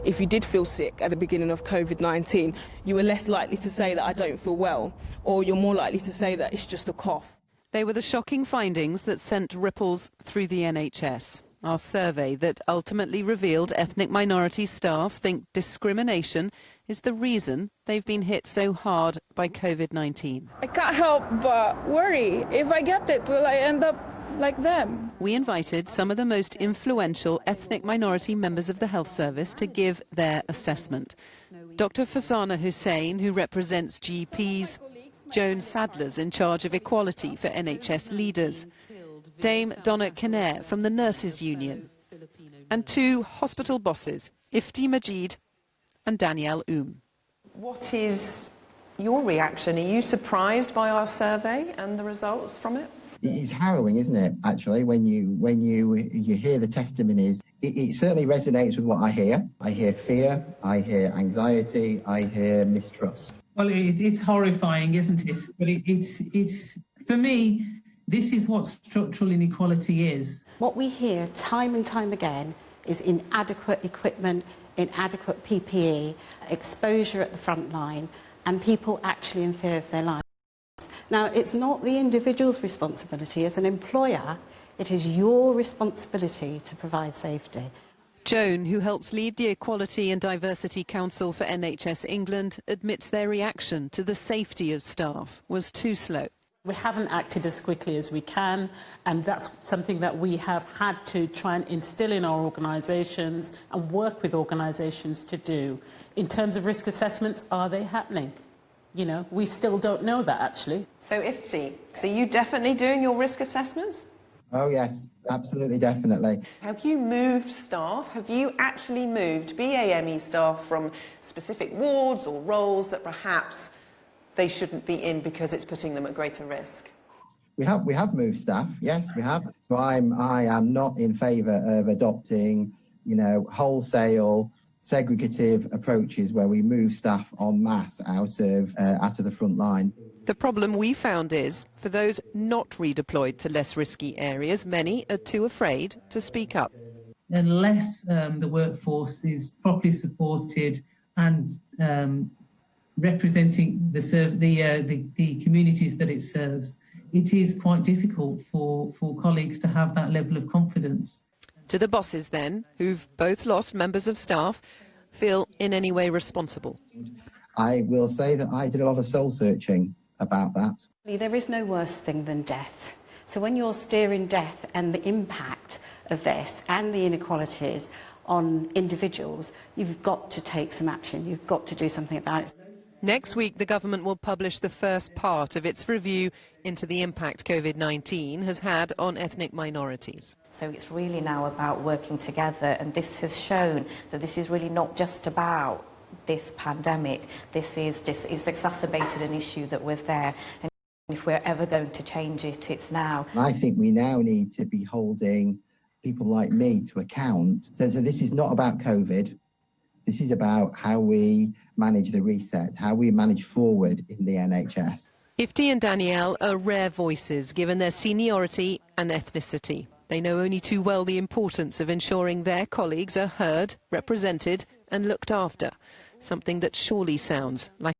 if you did feel sick at the beginning of COVID-19, you were less likely to say that I don't feel well, or you're more likely to say that it's just a cough. They were the shocking findings that sent ripples through the NHS. Our survey that ultimately revealed ethnic minority staff think discrimination is the reason they've been hit so hard by COVID-19. I can't help but worry. If I get it, will I end up like them? We invited some of the most influential ethnic minority members of the health service to give their assessment. Dr. Farzana Hussain, who represents GPs, Joan Saddler's in charge of equality for NHS leaders, Dame Donna Kinnair from the Nurses Union, and two hospital bosses, Ifti Majid and Danielle Oum. What is your reaction? Are you surprised by our survey and the results from it? It's harrowing, isn't it, actually, when you hear the testimonies. It certainly resonates with what I hear. I hear fear, I hear anxiety, I hear mistrust. Well, it's horrifying, isn't it? But it's for me, this is what structural inequality is. What we hear time and time again is inadequate equipment, inadequate PPE, exposure at the front line, and people actually in fear of their lives. Now, it's not the individual's responsibility as an employer, it is your responsibility to provide safety. Joan, who helps lead the Equality and Diversity Council for NHS England, admits their reaction to the safety of staff was too slow. We haven't acted as quickly as we can, and that's something that we have had to try and instill in our organisations and work with organisations to do. In terms of risk assessments, are they happening? You know, we still don't know that, actually. So, Ifti, are you definitely doing your risk assessments? Oh, yes, absolutely, definitely. Have you moved staff? Have you actually moved BAME staff from specific wards or roles that perhaps they shouldn't be in because it's putting them at greater risk? We have moved staff, yes, we have. So I am not in favour of adopting, wholesale segregative approaches where we move staff en masse out of the front line. The problem we found is, for those not redeployed to less risky areas, many are too afraid to speak up. Unless the workforce is properly supported and representing the communities that it serves, it is quite difficult for colleagues to have that level of confidence. To the bosses then, who've both lost members of staff, feel in any way responsible? I will say that I did a lot of soul searching about that. There is no worse thing than death. So when you're steering death and the impact of this and the inequalities on individuals, you've got to take some action. You've got to do something about it. Next week, the government will publish the first part of its review into the impact COVID-19 has had on ethnic minorities. So it's really now about working together, and this has shown that this is really not just about this pandemic. It's exacerbated an issue that was there, and if we're ever going to change it, it's now. I think we now need to be holding people like me to account. So this is not about COVID. This is about how we manage the reset, how we manage forward in the NHS. Ifti and Danielle are rare voices given their seniority and ethnicity. They know only too well the importance of ensuring their colleagues are heard, represented and looked after, something that surely sounds like